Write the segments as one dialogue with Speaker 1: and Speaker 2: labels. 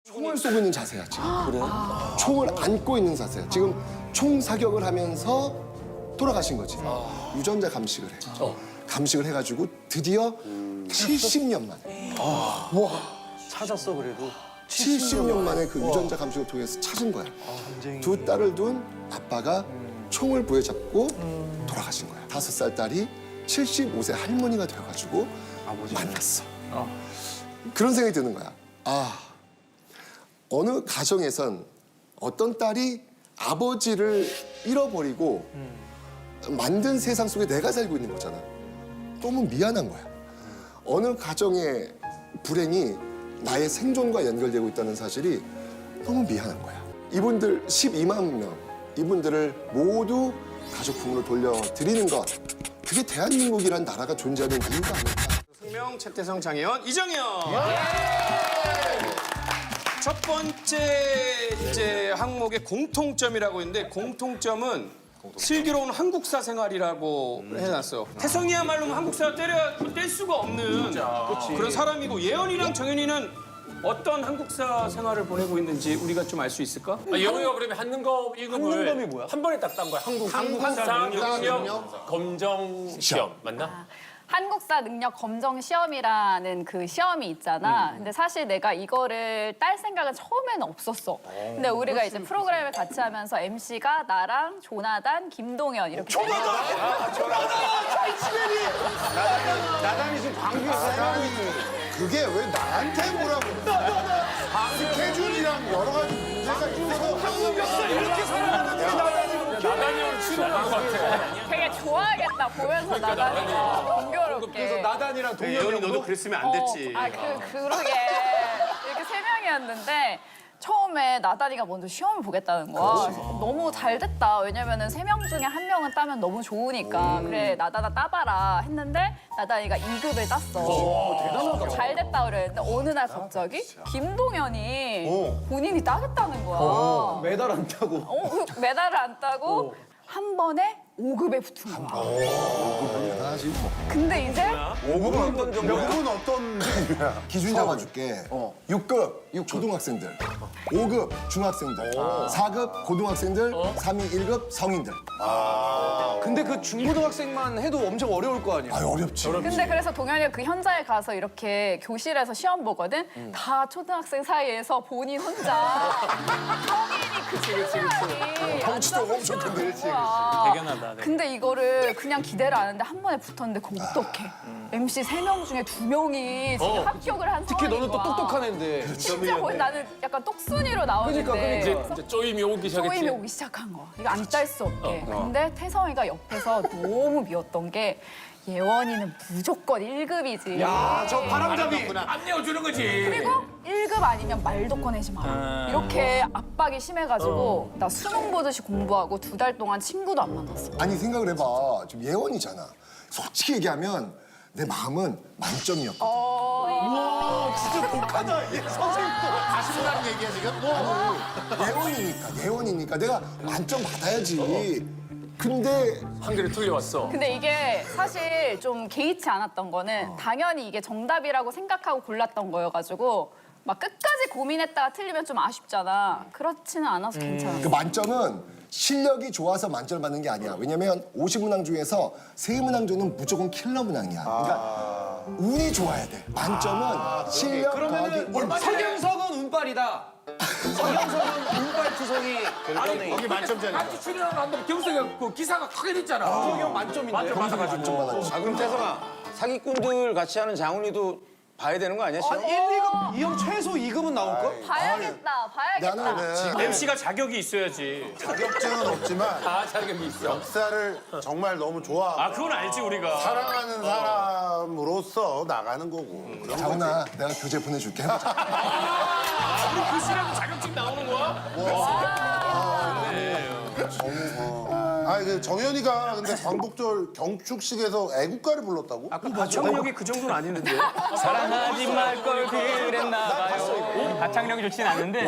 Speaker 1: 총을 쏘고 있는 자세야 지금. 그래? 총을 안고 있는 자세야. 지금 총 사격을 하면서 돌아가신 거지. 유전자 감식을 해. 감식을 해가지고 드디어 70년 만에.
Speaker 2: 찾았어 그래도.
Speaker 1: 70년 만에 그 유전자 감식을 통해서 찾은 거야. 두 딸을 둔 아빠가 총을 부여잡고 돌아가신 거야. 5살 딸이 75세 할머니가 되어가지고 만났어. 그런 생각이 드는 거야. 어느 가정에선 어떤 딸이 아버지를 잃어버리고 만든 세상 속에 내가 살고 있는 거잖아. 너무 미안한 거야. 어느 가정의 불행이 나의 생존과 연결되고 있다는 사실이 너무 미안한 거야. 이분들 12만 명, 이분들을 모두 가족품으로 돌려드리는 것, 그게 대한민국이란 나라가 존재하는 이유가 아닐까.
Speaker 3: 성명, 최태성, 장혜원, 이정현. 첫 번째 이제 항목의 공통점이라고 있는데 공통점은 슬기로운 한국사 생활이라고 해놨어. 태성이야말로 한국사 뗄 수가 없는 그런 사람이고 예언이랑 정현이는 어떤 한국사 생활을 보내고 있는지 우리가 좀 알 수 있을까?
Speaker 4: 예원이가 그러면 한능검 1급을
Speaker 2: 한능검이 뭐야?
Speaker 4: 한 번에 딱 딴 거야. 한국사 능력 검정 시험 맞나?
Speaker 5: 한국사 능력 검정 시험이라는 그 시험이 있잖아. 근데 사실 내가 이거를 딸 생각은 처음에는 없었어. 근데 우리가 이제 프로그램을 같이 하면서 MC가 나랑 조나단, 김동현 이렇게.
Speaker 6: 나단이 지금 방귀에서 생각하고 있는 그게 왜 나한테 뭐라고 스케줄이랑 여러 가지 문제가 있어서
Speaker 3: 이렇게 살아가는데
Speaker 4: 나단이 오늘 출연한 것 같아.
Speaker 5: 되게 좋아하겠다 보면서 나단이가 공교롭게.
Speaker 2: 그래서 나단이랑 동현이
Speaker 3: 예언이
Speaker 2: 형도
Speaker 3: 너도 그랬으면 안 됐지.
Speaker 5: 그러게 이렇게 세 명이었는데 처음에 나단이가 먼저 시험을 보겠다는 거야. 그래서 너무 잘 됐다. 왜냐면은 3명 중에 1명은 따면 너무 좋으니까. 그래 나단아 따봐라 했는데 나단이가 2급을 땄어. 대단하다. 잘 됐다 그랬는데 어느 날 갑자기 김동현이 본인이 따겠다는 거야.
Speaker 2: 메달 안 따고.
Speaker 5: 메달을 안 따고 한 번에 5급에 붙은 거야. 근데 이제
Speaker 6: 5급은 어떤
Speaker 1: 기준 잡아줄게. 6급 초등학생들, 5급 중학생들, 4급 고등학생들, 3위 1급 성인들.
Speaker 2: 근데 그 중고등학생만 해도 엄청 어려울 거 아니야.
Speaker 1: 어렵지.
Speaker 5: 근데 그래서 동현이가 그 현장에 가서 이렇게 교실에서 시험 보거든. 다 초등학생 사이에서 본인 혼자 성인이 그 체력이
Speaker 1: 덩치도 엄청 큰데.
Speaker 5: 대견하다. 근데 이거를 그냥 기대를 안 했는데 한 번에 붙었는데 그거 어떡해. MC 3명 중에 2명이 지금 합격을 한
Speaker 2: 특히
Speaker 5: 상황인
Speaker 2: 너는 또
Speaker 5: 거야.
Speaker 2: 똑똑한 애인데.
Speaker 5: 진짜 거의 나는 약간 똑순이로 나오는데
Speaker 2: 그러니까.
Speaker 4: 이제 쪼임이 오기 시작했지.
Speaker 5: 쪼임이 오기 시작한 거야. 이거 안 딸 수 없게. 근데 태성이가 옆에서 너무 미웠던 게 예원이는 무조건 1급이지.
Speaker 2: 야, 저 바람잡이.
Speaker 4: 안 내어주는 거지.
Speaker 5: 그리고 1급 아니면 말도 꺼내지 마. 이렇게 압박이 심해가지고 나 수능 보듯이 공부하고 2달 동안 친구도 안 만났어.
Speaker 1: 아니 생각을 해봐. 지금 예원이잖아. 솔직히 얘기하면 내 마음은 만점이었거든.
Speaker 6: 진짜 독하다. 얘 선생님도 가신다는 얘기야 지금.
Speaker 1: 예원이니까 내가 만점 받아야지. 근데
Speaker 4: 한 개를 틀려왔어.
Speaker 5: 근데 이게 사실 좀 개의치 않았던 거는 당연히 이게 정답이라고 생각하고 골랐던 거여가지고 막 끝까지 고민했다가 틀리면 좀 아쉽잖아. 그렇지는 않아서 괜찮았어.
Speaker 1: 그 만점은 실력이 좋아서 만점을 받는 게 아니야. 왜냐면 50문항 중에서 3문항 무조건 킬러 문항이야. 그러니까 운이 좋아야 돼. 만점은 실력
Speaker 2: 그러면은
Speaker 1: 더하기
Speaker 2: 서경석은 운빨이다. 서경석은 운빨 투성이.
Speaker 4: 아니
Speaker 6: 거기 만점짜리야.
Speaker 4: 같이 출연하는 한번 경석이 그 기사가 크게 됐잖아.
Speaker 2: 서경 만점인데.
Speaker 4: 맞아가지고.
Speaker 7: 아 그럼 태성아 사기꾼들 같이 하는 장훈이도 봐야 되는 거 아니야?
Speaker 2: 아니 1, 2급 이 형 최소 2급은 나올걸?
Speaker 5: 봐야겠다, 봐야겠다.
Speaker 1: 나는
Speaker 3: MC가 자격이 있어야지.
Speaker 6: 자격증은 없지만
Speaker 4: 다 자격이 있어.
Speaker 6: 역사를 정말 너무 좋아.
Speaker 3: 아 그건 알지 우리가.
Speaker 6: 사랑하는 사람으로서 나가는 거고. 그런 거지.
Speaker 1: 자훈아, 내가 교재 보내줄게. 해보자.
Speaker 3: 우리 교실에도 자격증 나오는 거야?
Speaker 6: 아, 그 정현이가 근데 광복절 경축식에서 애국가를 불렀다고?
Speaker 3: 아까 가창력이 그 정도는 아니는데.
Speaker 8: 사랑하지 말 걸 그랬나 봐요. 가창력이 좋진 않은데.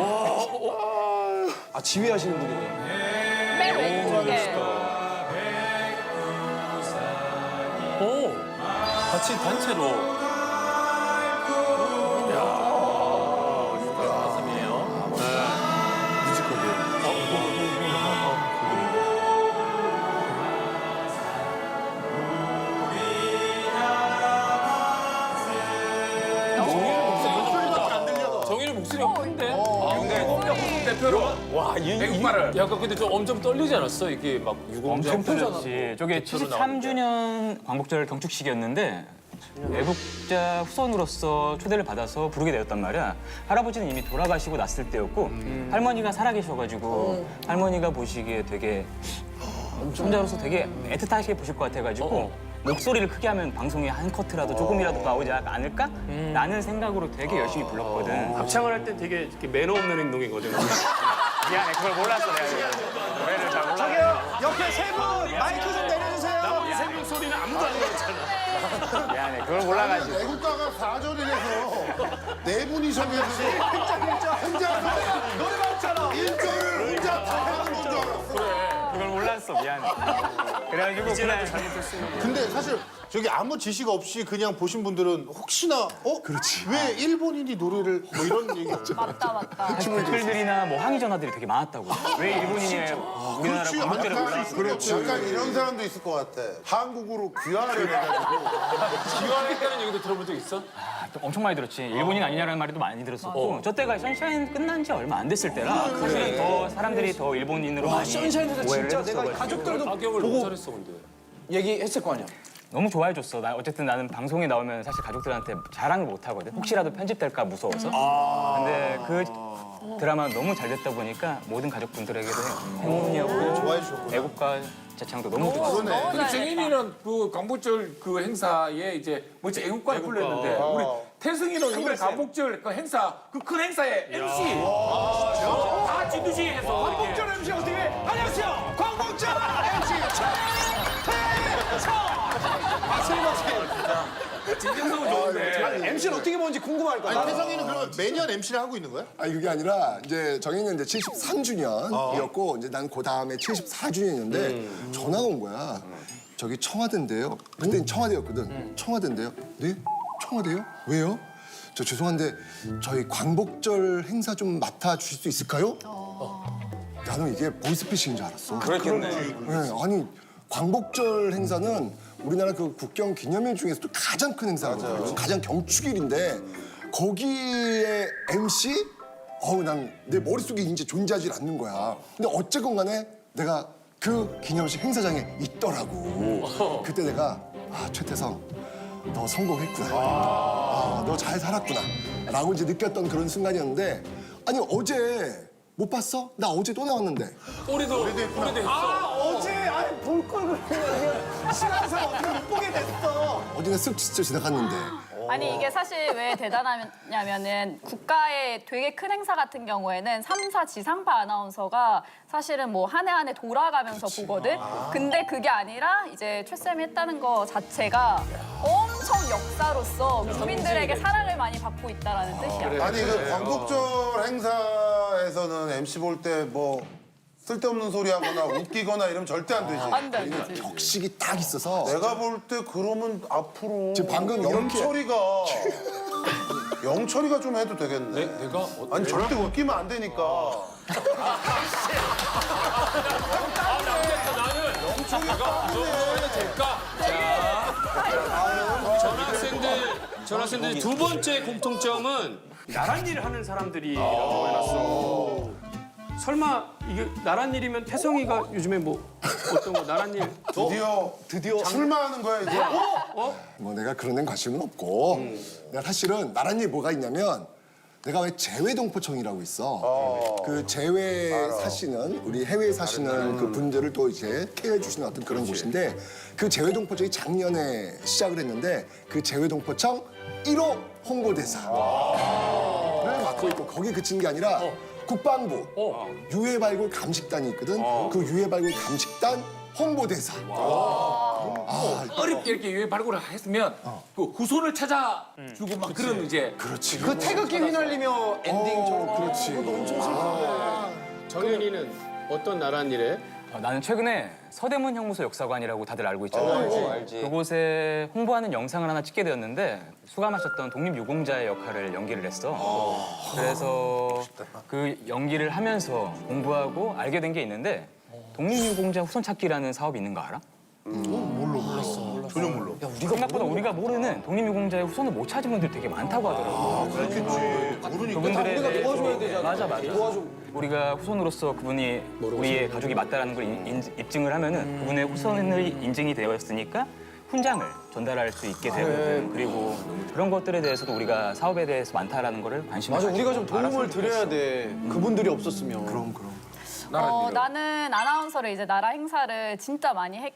Speaker 2: 아 지휘하시는 분이네.
Speaker 5: 맨 왼쪽에.
Speaker 4: 오, 같이 단체로. 야, 가슴이에요. 목소리가 큰데? 유공자 후속 대표로 와, 애국가를. 약간 근데 좀 엄청 떨리지 않았어? 이게 막 유공자
Speaker 8: 엄청
Speaker 4: 후보잖아.
Speaker 8: 떨렸지. 저게
Speaker 4: 대표로 나오는데.
Speaker 8: 73주년 광복절 경축식이었는데 애국자 후손으로서 초대를 받아서 부르게 되었단 말이야. 할아버지는 이미 돌아가시고 났을 때였고 할머니가 살아계셔가지고 할머니가 보시기에 되게 혼자로서 되게 애틋하게 보실 것 같아가지고 목소리를 크게 하면 방송에 한 커트라도 조금이라도 나오지 않을까? 라는 생각으로 되게 열심히 불렀거든.
Speaker 3: 합창을 할 때 되게 이렇게 매너 없는 행동이거든요.
Speaker 8: 미안해, 그걸 몰랐어 내가. 노래를 잘 몰라.
Speaker 2: 옆에 세 분 마이크 좀 내려주세요.
Speaker 3: 나머지 세 명 소리는 아무도 안 들었잖아.
Speaker 8: 미안해, 그걸 몰라가지고.
Speaker 6: 애국가가 4절이라서 네 분이 저기서 혼자
Speaker 2: 노래가 없잖아.
Speaker 6: 1절을 혼자 다 하는 건 줄 알았어.
Speaker 8: 그걸 몰랐어, 미안해. 그래가지고 그날
Speaker 6: 근데 사실 저기 아무 지시가 없이 그냥 보신 분들은 혹시나
Speaker 1: 그렇지.
Speaker 6: 왜 일본인이 노래를 뭐 이런 얘기
Speaker 5: 맞다.
Speaker 8: 댓글들이나 뭐 항의 전화들이 되게 많았다고. 왜 일본인이 우리나라
Speaker 6: 그렇지
Speaker 8: 광복절을 몰라?
Speaker 6: 그렇지 약간 이런 사람도 있을 것 같아 한국으로 귀화를 해가지고
Speaker 4: 기관했다는 얘기도 들어본 적 있어?
Speaker 8: 엄청 많이 들었지. 일본인 아니냐라는 말도 많이 들었었고 저 때가 선샤인 끝난 지 얼마 안 됐을 때라 사실은 더 사람들이 더 일본인으로 많이
Speaker 2: 선샤인에서
Speaker 8: 오해를
Speaker 2: 진짜 내가
Speaker 8: 했었어가지고.
Speaker 2: 가족들도
Speaker 4: 악역을
Speaker 2: 보고
Speaker 4: 못 잘했어 근데.
Speaker 2: 얘기했을 거 아니야.
Speaker 8: 너무 좋아해줬어. 어쨌든 나는 방송에 나오면 사실 가족들한테 자랑을 못 하거든. 혹시라도 편집될까 무서워서. 근데 그 드라마 너무 잘 됐다 보니까 모든 가족분들에게도 행운이었고 애국가 자창도 너무 좋았어.
Speaker 5: 너무
Speaker 4: 근데
Speaker 5: 잘됐다.
Speaker 4: 정인이는 그 광복절 그 행사에 이제 뭐지 애국가를 불렀는데 우리 태승이는 이번에 광복절 그 행사 그 큰 행사에 MC 다 진두시 해서
Speaker 2: 광복절 MC 어떻게 해? 안녕하세요. 광복절 MC
Speaker 4: 진정성은 좋은데
Speaker 2: MC는 어떻게 보는지 궁금할 거야.
Speaker 6: 아니 태성이는 그러면 매년 MC를 하고 있는 거야?
Speaker 1: 아니 그게 아니라 이제 정희는 이제 73주년이었고 이제 난 그 다음에 74주년이었는데 전화가 온 거야. 저기 청와대인데요. 그때는 청와대였거든. 청와대인데요. 네? 청와대요? 왜요? 저 죄송한데 저희 광복절 행사 좀 맡아 주실 수 있을까요? 나는 이게 보이스피싱인 줄 알았어.
Speaker 7: 그랬겠네.
Speaker 1: 네, 아니 광복절 행사는 우리나라 그 국경 기념일 중에서도 가장 큰 행사거든요. 가장 경축일인데 거기에 MC? 난 내 머릿속에 이제 존재하지 않는 거야. 근데 어쨌건 간에 내가 그 기념식 행사장에 있더라고. 그때 내가 최태성 너 성공했구나. 너 잘 살았구나. 라고 이제 느꼈던 그런 순간이었는데 아니 어제 못 봤어? 나 어제 또 나왔는데.
Speaker 4: 우리도 했어.
Speaker 2: 어제 아니 볼 걸 그러면 시간상 어떻게 못 보게 됐어.
Speaker 1: 어디가 쓱 스쳐 지나갔는데.
Speaker 5: 아니 이게 사실 왜 대단하냐면은 국가의 되게 큰 행사 같은 경우에는 3사 지상파 아나운서가 사실은 뭐 한 해 한 해 돌아가면서 보거든. 근데 그게 아니라 이제 최쌤이 했다는 거 자체가 엄청 역사로서 국민들에게 사랑을 많이 받고 있다라는 뜻이야.
Speaker 6: 아니 그 광복절 행사에서는 MC 볼 때 뭐 쓸데없는 소리 하거나 웃기거나 이러면 절대 안 되지.
Speaker 5: 안 돼, 안 돼.
Speaker 1: 격식이 딱 있어서
Speaker 6: 내가 볼 때 그러면 앞으로
Speaker 1: 지금 방금 이렇게-
Speaker 6: 영철이가 좀 해도 되겠네.
Speaker 4: 내가
Speaker 6: 아니 절대 웃기면 안 되니까.
Speaker 3: 전학생들 두 번째 공통점은 나란 일을 하는 사람들이라고 해놨어. 설마 이게 나란 일이면 태성이가 요즘에 뭐 어떤 거 나란 일
Speaker 6: 드디어 출마하는 거야 이제.
Speaker 1: 뭐 내가 그런 데는 관심은 없고 내가 사실은 나란 일 뭐가 있냐면 내가 왜 재외동포청이라고 있어. 그 재외 사시는 우리 해외에 사시는 그 분들을 또 이제 케어해 주시는 어떤 그런 곳인데 그 재외동포청이 작년에 시작을 했는데 그 재외동포청 1호 홍보대사를 맡고 있고 거기 그친 게 아니라 국방부 유해발굴 감식단이 있거든. 그 유해발굴 감식단 홍보대사.
Speaker 4: 어렵게 이렇게 유해 발굴을 했으면 그 후손을 찾아주고 막 그런 이제
Speaker 1: 그렇지.
Speaker 2: 그 태극기 휘날리며 엔딩처럼.
Speaker 1: 그렇지.
Speaker 3: 정현이는 어떤 나란 일에?
Speaker 8: 나는 최근에 서대문 형무소 역사관이라고 다들 알고 있잖아요.
Speaker 7: 알지.
Speaker 8: 그곳에 홍보하는 영상을 하나 찍게 되었는데 수감하셨던 독립유공자의 역할을 연기를 했어. 그래서 그 연기를 하면서 공부하고 알게 된 게 있는데 독립유공자 후손 찾기라는 사업이 있는 거 알아? 몰랐어.
Speaker 6: 전혀 몰라.
Speaker 8: 생각보다 우리가 모르는 독립유공자의 후손을 못 찾은 분들이 되게 많다고 하더라고요.
Speaker 6: 그렇겠지. 모르니까.
Speaker 8: 그분들에
Speaker 7: 우리가
Speaker 8: 대해서
Speaker 7: 도와줘야 되잖아.
Speaker 8: 맞아. 우리가 후손으로서 그분이 우리의 가족이 맞다라는 걸 입증을 하면은 그분의 후손을 인증이 되었으니까 훈장을 전달할 수 있게 되고 그리고 그런 것들에 대해서도 우리가 사업에 대해서 많다라는 거를 관심을
Speaker 7: 맞아,
Speaker 8: 가지고
Speaker 7: 우리가 좀 도움을
Speaker 8: 알았으면
Speaker 7: 드려야 돼. 그분들이 없었으면.
Speaker 6: 그럼.
Speaker 5: 나는 아나운서를 이제 나라 행사를 진짜 많이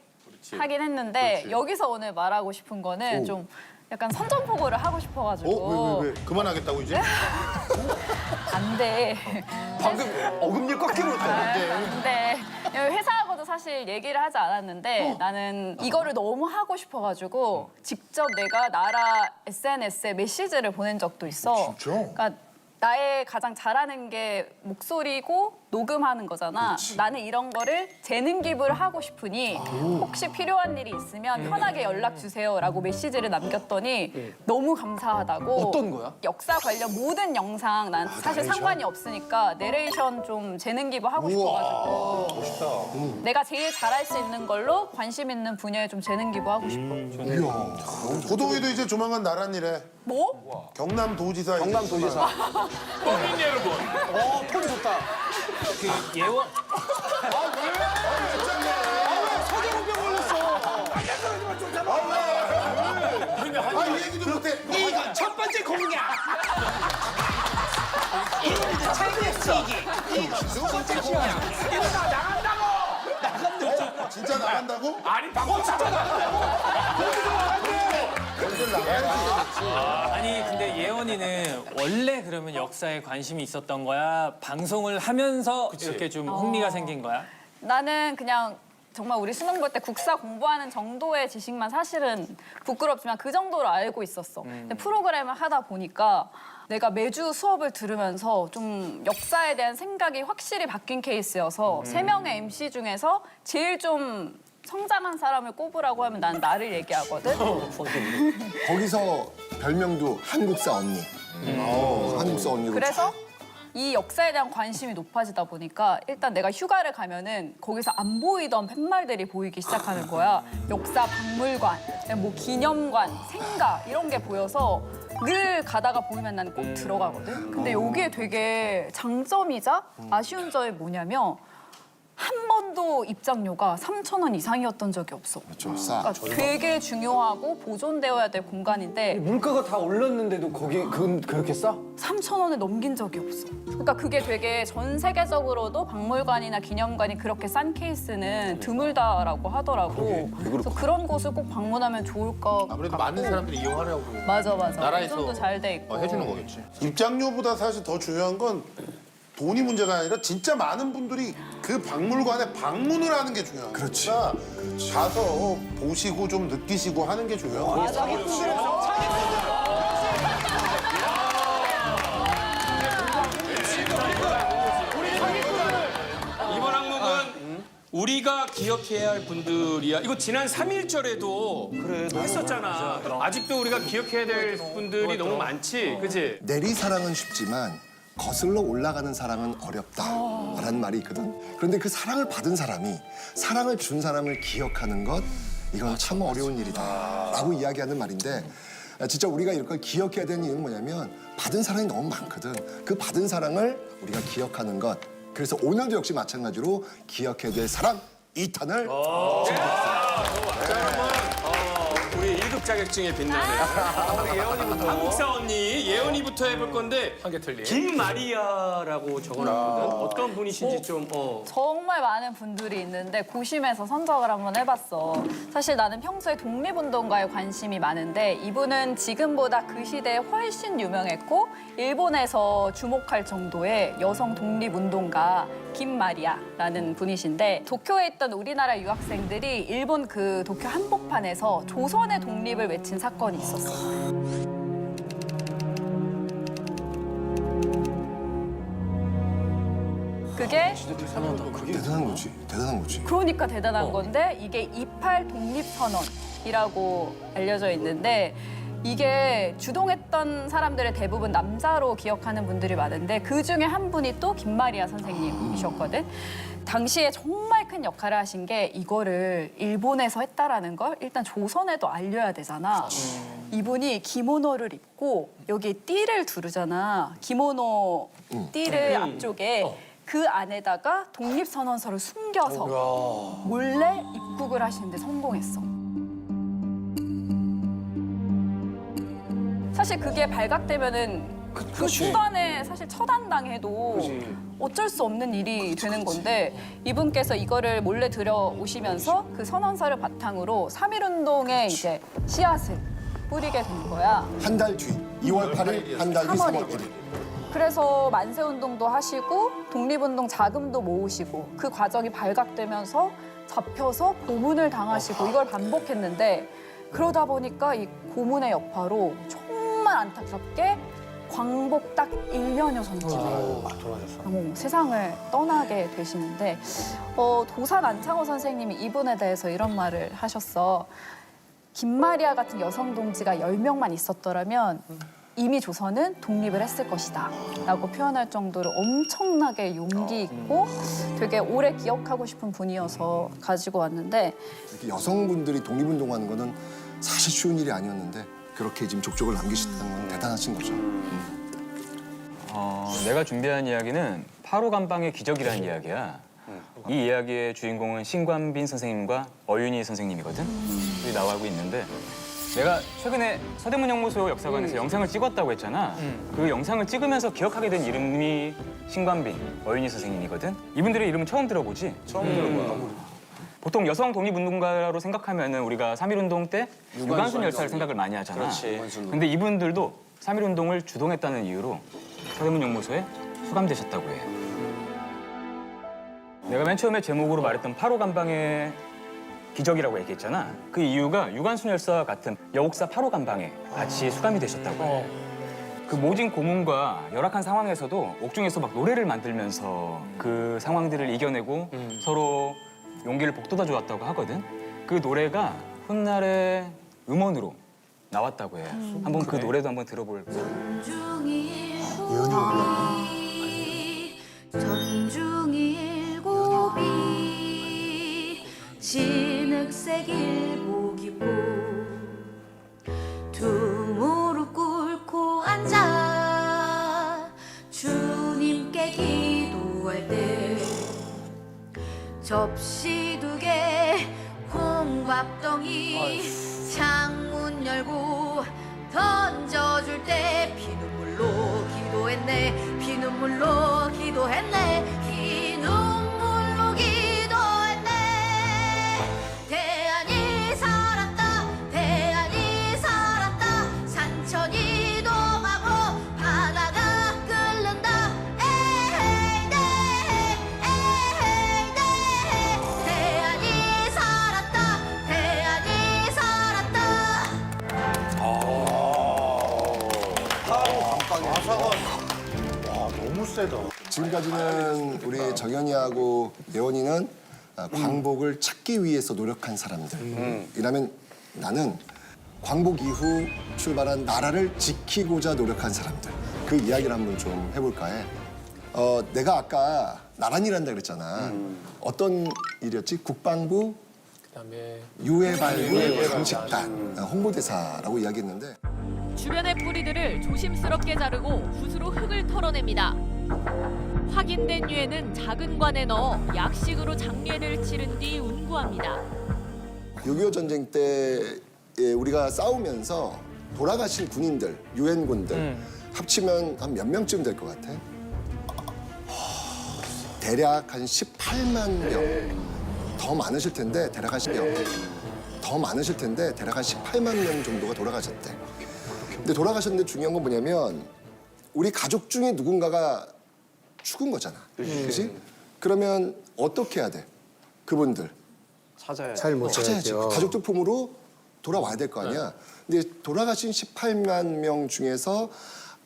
Speaker 5: 하긴 했는데 여기서 오늘 말하고 싶은 거는 좀 약간 선전포고를 하고 싶어가지고
Speaker 6: 왜? 그만하겠다고 이제?
Speaker 5: 안 돼.
Speaker 7: 방금 어금니 꽉 끼물었다.
Speaker 5: 근데 회사하고도 사실 얘기를 하지 않았는데 나는 이거를 너무 하고 싶어가지고 직접 내가 나라 SNS에 메시지를 보낸 적도 있어.
Speaker 6: 진짜?
Speaker 5: 그러니까 나의 가장 잘하는 게 목소리고 녹음하는 거잖아. 나는 이런 거를 재능 기부를 하고 싶으니 혹시 필요한 일이 있으면 편하게 연락 주세요라고 메시지를 남겼더니 너무 감사하다고.
Speaker 7: 어떤 거야?
Speaker 5: 역사 관련 모든 영상 난 사실 상관이 없으니까 내레이션 좀 재능 기부 하고 싶어가지고 멋있다. 내가 제일 잘할 수 있는 걸로 관심 있는 분야에 좀 재능 기부하고 싶어.
Speaker 6: 고동이도 이제 조만간 나란일에
Speaker 5: 뭐?
Speaker 6: 경남도지사.
Speaker 7: 경남도지사.
Speaker 3: 국민 여러분.
Speaker 7: 톤 좋다.
Speaker 6: 이 얘기도 못해.
Speaker 2: 이거 첫 번째 공약. 이거 차이니스 얘기. 이거 두 번째 공약. 이거 나 나간다고.
Speaker 6: 진짜 나간다고?
Speaker 4: 아니 방금 진짜
Speaker 9: 아니 근데 예원이는 원래 그러면 역사에 관심이 있었던 거야? 방송을 하면서 이렇게 좀 흥미가 생긴 거야?
Speaker 5: 나는 그냥 정말 우리 수능 볼 때 국사 공부하는 정도의 지식만 사실은 부끄럽지만 그 정도로 알고 있었어. 근데 프로그램을 하다 보니까 내가 매주 수업을 들으면서 좀 역사에 대한 생각이 확실히 바뀐 케이스여서 세 명의 MC 중에서 제일 좀 성장한 사람을 꼽으라고 하면 난 나를 얘기하거든.
Speaker 1: 거기서 별명도 한국사 언니. 한국사 언니로.
Speaker 5: 그래서 이 역사에 대한 관심이 높아지다 보니까 일단 내가 휴가를 가면은 거기서 안 보이던 팻말들이 보이기 시작하는 거야. 역사 박물관, 뭐 기념관, 생가 이런 게 보여서 늘 가다가 보이면 나는 꼭 들어가거든. 근데 여기에 되게 장점이자 아쉬운 점이 뭐냐면 한 번도 입장료가 3,000원 이상이었던 적이 없어.
Speaker 1: 좀 싸.
Speaker 5: 그러니까 되게 중요하고 보존되어야 될 공간인데
Speaker 7: 물가가 다 올랐는데도 거기 그렇게 싸?
Speaker 5: 3,000원을 넘긴 적이 없어. 그러니까 그게 되게 전 세계적으로도 박물관이나 기념관이 그렇게 싼 케이스는 드물다라고 하더라고. 그래서 그런 곳을 꼭 방문하면 좋을 것 같고.
Speaker 6: 아무래도 많은 사람들이 이용하려고
Speaker 5: 맞아.
Speaker 6: 나라에서
Speaker 5: 보존도 잘 돼 있고.
Speaker 6: 해주는 거겠지. 입장료보다 사실 더 중요한 건 돈이 문제가 아니라 진짜 많은 분들이 그 박물관에 방문을 하는 게 중요한 거야.
Speaker 1: 그렇지.
Speaker 6: 가서 보시고 좀 느끼시고 하는 게 중요한 거야.
Speaker 3: 이번 항목은 우리가 기억해야 할 분들이야. 이거 지난 3.1절에도 했었잖아. 아직도 우리가 기억해야 될 분들이 너무 많지, 그지?
Speaker 1: 내리사랑은 쉽지만 거슬러 올라가는 사랑은 어렵다라는 말이 있거든. 그런데 그 사랑을 받은 사람이 사랑을 준 사람을 기억하는 것 이건 참 어려운 일이다라고 이야기하는 말인데 진짜 우리가 이걸 기억해야 되는 이유는 뭐냐면 받은 사랑이 너무 많거든. 그 받은 사랑을 우리가 기억하는 것. 그래서 오늘도 역시 마찬가지로 기억해야 될 사람 2탄을
Speaker 3: 우리 1급 자격증에 빛나는 예원이부터. 한국사 언니 예원이부터 해볼 건데
Speaker 4: 한 개 틀린.
Speaker 3: 김마리아라고 적어놨거든. 어떤 분이신지 좀
Speaker 5: 정말 많은 분들이 있는데 고심해서 선정을 한번 해봤어. 사실 나는 평소에 독립운동가에 관심이 많은데 이분은 지금보다 그 시대에 훨씬 유명했고 일본에서 주목할 정도의 여성 독립운동가 김마리아라는 분이신데 도쿄에 있던 우리나라 유학생들이 일본 그 도쿄 한복판에서 조선의 독립을 외친 사건이 있었어. 그게
Speaker 1: 대단한 거지. 대단한 거지.
Speaker 5: 그러니까 대단한 건데 이게 28 독립선언이라고 알려져 있는데 이게 주동했던 사람들의 대부분 남자로 기억하는 분들이 많은데 그 중에 한 분이 또 김마리아 선생님이셨거든. 당시에 정말 큰 역할을 하신 게 이거를 일본에서 했다라는 걸 일단 조선에도 알려야 되잖아. 이분이 기모노를 입고 여기 띠를 두르잖아. 기모노 띠를 앞쪽에 그 안에다가 독립선언서를 숨겨서 몰래 입국을 하시는데 성공했어. 사실 그게 발각되면은 그 순간에 사실 처단당해도 어쩔 수 없는 일이 되는 건데 이분께서 이거를 몰래 들여오시면서 그 선언서를 바탕으로 3.1운동의 이제 씨앗을 뿌리게 된 거야.
Speaker 1: 한 달 뒤, 2월 8일, 한 달 뒤 3월 1일.
Speaker 5: 그래서 만세운동도 하시고 독립운동 자금도 모으시고 그 과정이 발각되면서 잡혀서 고문을 당하시고 이걸 반복했는데 그러다 보니까 이 고문의 여파로 정말 안타깝게 광복 딱 1년여 전쯤에 세상을 떠나게 되시는데 도산 안창호 선생님이 이분에 대해서 이런 말을 하셨어. 김마리아 같은 여성 동지가 10명만 있었더라면 이미 조선은 독립을 했을 것이다 라고 표현할 정도로 엄청나게 용기 있고 되게 오래 기억하고 싶은 분이어서 가지고 왔는데
Speaker 1: 이렇게 여성분들이 독립운동하는 거는 사실 쉬운 일이 아니었는데 그렇게 지금 족적을 남기셨다는 건 대단하신 거죠.
Speaker 8: 내가 준비한 이야기는 8.5 감방의 기적이라는 이야기야. 이 이야기의 주인공은 신관빈 선생님과 어윤희 선생님이거든. 둘이 나오고 있는데 내가 최근에 서대문연구소 역사관에서 영상을 찍었다고 했잖아. 그 영상을 찍으면서 기억하게 된 이름이 신관빈, 어윤희 선생님이거든. 이분들의 이름은 처음 들어보지? 처음 들어봐. 보통 여성 독립운동가로 생각하면은 우리가 3.1운동 때 유관순 열사를 생각을 많이 하잖아. 근데 이분들도 3.1운동을 주동했다는 이유로 서대문연구소에 수감되셨다고 해. 내가 맨 처음에 제목으로 말했던 8.5 감방의 기적이라고 얘기했잖아. 그 이유가 유관순 열사와 같은 여옥사 8.5 감방에 같이 수감이 되셨다고 해. 그 모진 고문과 열악한 상황에서도 옥중에서 막 노래를 만들면서 그 상황들을 이겨내고 서로 용기를 북돋아 주었다고 하거든. 그 노래가 훗날의 음원으로 나왔다고 해. 한번 그 노래도 한번 들어볼까?
Speaker 10: 전중일곱이 진흙색 일복이고 두 무릎 꿇고 앉아 주님께 기도할 때 접시 2개 콩밥덩이 창문 열고 던져줄 때 피눈물로 기도했네 피눈물로 기도했네 피눈물로 기도했네 대안이 살았다 대안이 살았다 산천이 동하고 바다가 끓는다 에헤이 네 에헤이 네 대안이 살았다 대안이 살았다
Speaker 6: 너무 세다.
Speaker 1: 지금까지는 우리 정연이하고 예원이는 광복을 찾기 위해서 노력한 사람들이라면 나는 광복 이후 출발한 나라를 지키고자 노력한 사람들. 그 이야기를 한번 좀 해볼까 해. 내가 아까 나란히란다 그랬잖아. 어떤 일이었지? 국방부 유해발굴 감식단 홍보대사라고 이야기했는데
Speaker 11: 주변의 뿌리들을 조심스럽게 자르고 붓으로 흙을 털어냅니다. 확인된 유해는 작은 관에 넣어 약식으로 장례를 치른 뒤 운구합니다.
Speaker 1: 6.25 전쟁 때 우리가 싸우면서 돌아가신 군인들, 유엔군들 합치면 한 몇 명쯤 될 것 같아? 대략 한 18만 명. 더 많으실 텐데 대략 한 18만 명 정도가 돌아가셨대. 근데 돌아가셨는데 중요한 건 뭐냐면 우리 가족 중에 누군가가 죽은 거잖아. 그렇지? 그러면 어떻게 해야 돼? 그분들 찾아야지. 가족들 품으로 돌아와야 될 거 아니야. 근데 돌아가신 18만 명 중에서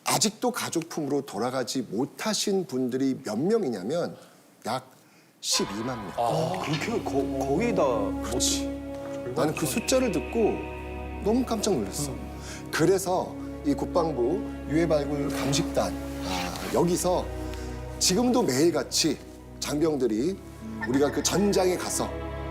Speaker 1: 아직도 가족 품으로 돌아가지 못하신 분들이 몇 명이냐면 약 12만 명.
Speaker 7: 그렇게 거의 다.
Speaker 1: 그렇지. 나는 그 숫자를 듣고 너무 깜짝 놀랐어. 그래서 이 국방부 유해발굴 감식단 여기서 지금도 매일같이 장병들이 우리가 그 전장에 가서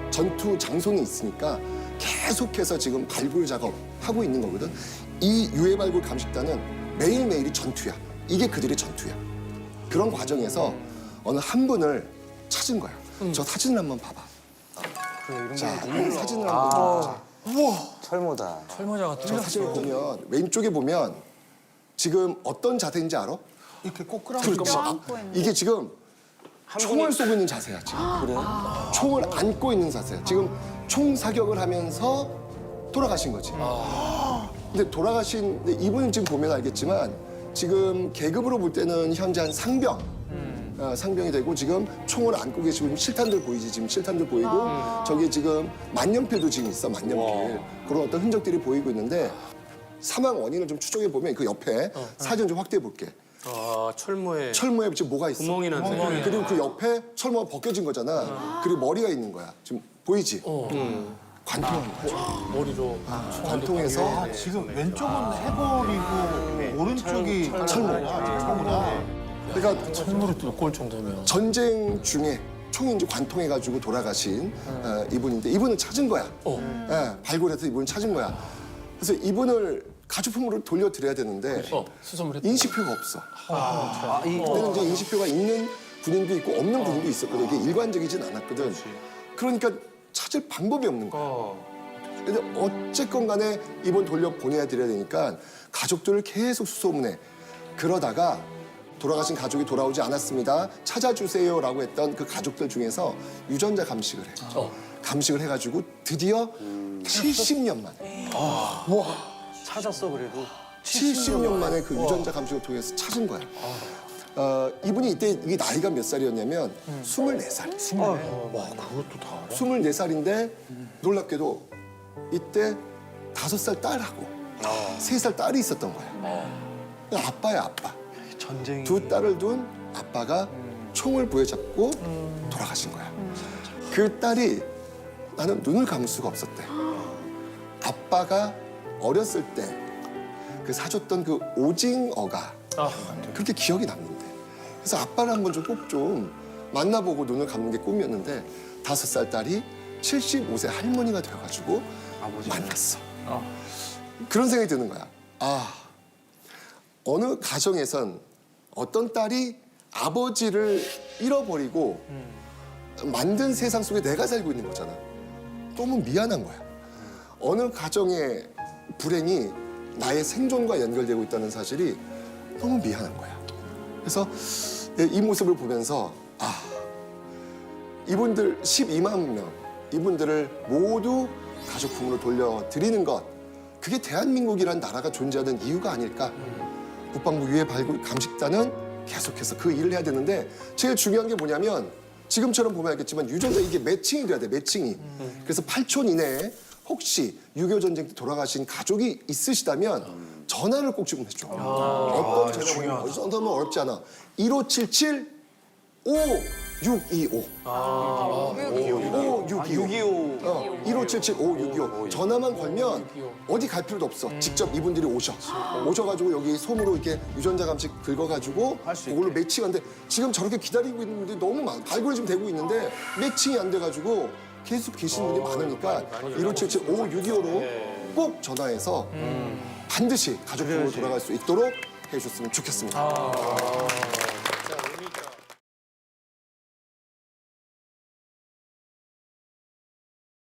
Speaker 1: 전투 장소에 있으니까 계속해서 지금 발굴 작업하고 있는 거거든. 이 유해발굴 감식단은 매일매일이 전투야. 이게 그들의 전투야. 그런 과정에서 어느 한 분을 찾은 거야. 저 사진을 한번 봐봐. 자, 이 사진을 한번 보자.
Speaker 7: 철모다.
Speaker 9: 철모자가
Speaker 1: 저 사진을 보면 왼쪽에 보면 지금 어떤 자세인지 알아?
Speaker 6: 이렇게 꼬꾸라지.
Speaker 1: 그렇지. 이게 지금 총을 쏘고 있는 자세야 지금. 그래? 총을 안고 있는 자세야. 지금 총 사격을 하면서 돌아가신 거지. 근데 돌아가신 근데 이분은 지금 보면 알겠지만 지금 계급으로 볼 때는 현재 한 상병. 상병이 되고 지금 총을 안고 계시고 실탄들 보이지 지금 실탄들 보이고 저기 지금 만년필도 지금 있어 만년필 그런 어떤 흔적들이 보이고 있는데 사망 원인을 좀 추적해 보면 그 옆에 사진 좀 확대해 볼게.
Speaker 3: 철모에
Speaker 1: 철모에 지금 뭐가 있어?
Speaker 3: 구멍이 났네.
Speaker 1: 그리고 그 옆에 철모가 벗겨진 거잖아. 그리고 머리가 있는 거야. 지금 보이지? 관통한 거야.
Speaker 3: 머리로.
Speaker 1: 관통해서
Speaker 6: 지금 왼쪽은 해버리고 오른쪽이 철모구나.
Speaker 1: 그러니까
Speaker 3: 철모를 뚫고 올 정도면.
Speaker 1: 전쟁 중에 총이 이제 관통해가지고 돌아가신 이분인데 이분을 찾은 거야. 예, 발굴해서 이분을 찾은 거야. 그래서 이분을 가족품으로 돌려드려야 되는데
Speaker 3: 수소문했다.
Speaker 1: 인식표가 없어. 그때는 이제 인식표가 있는 군인도 있고 없는 군인도 있었거든. 이게 일관적이진 않았거든. 그러니까 찾을 방법이 없는 거야. 근데 어쨌건 간에 이분 돌려보내야 드려야 되니까 가족들을 계속 수소문해. 그러다가 돌아가신 가족이 돌아오지 않았습니다. 찾아주세요라고 했던 그 가족들 중에서 유전자 감식을 해. 감식을 해가지고 드디어 70년 만에.
Speaker 7: 찾았어 그래도.
Speaker 1: 70년 만에 그 유전자 감식을 통해서 찾은 거야. 이분이 이때 이 나이가 몇 살이었냐면 24살. 24살인데 놀랍게도 이때 5살 딸하고 3살 딸이 있었던 거야. 아빠야 아빠. 두 딸을 둔 아빠가 총을 부여잡고 돌아가신 거야. 그 딸이 나는 눈을 감을 수가 없었대. 아빠가 어렸을 때 그 사줬던 그 오징어가 그렇게 기억이 남는데. 그래서 아빠를 한번 좀 꼭 좀 만나보고 눈을 감는 게 꿈이었는데 5살 딸이 75세 할머니가 되어가지고 만났어. 그런 생각이 드는 거야. 어느 가정에선 어떤 딸이 아버지를 잃어버리고 만든 세상 속에 내가 살고 있는 거잖아. 너무 미안한 거야. 어느 가정의 불행이 나의 생존과 연결되고 있다는 사실이 너무 미안한 거야. 그래서 이 모습을 보면서 이분들 12만 명, 이분들을 모두 가족품으로 돌려드리는 것, 그게 대한민국이라는 나라가 존재하는 이유가 아닐까. 국방부 유해발굴 감식단은 계속해서 그 일을 해야 되는데 제일 중요한 게 뭐냐면 지금처럼 보면 알겠지만 유전자 이게 매칭이 돼야 돼, 매칭이. 그래서 8촌 이내에 혹시 6.25 전쟁 때 돌아가신 가족이 있으시다면 전화를 꼭 좀 해줘. 어떤 전화번호 어디서 얻으면 어렵지 않아. 1577 5625. 5625. 1577 5625. 전화만 걸면 어디 갈 필요도 없어. 직접 이분들이 오셔가지고 여기 솜으로 이렇게 유전자 감식 긁어가지고 그걸로 매칭하는데 지금 저렇게 기다리고 있는 분들이 너무 많아. 발굴이 지금 되고 있는데 매칭이 안 돼가지고 계속 계시는 분들이 많으니까 1577 5625로 꼭 전화해서 반드시 가족품으로 돌아갈 수 있도록 해주셨으면 좋겠습니다.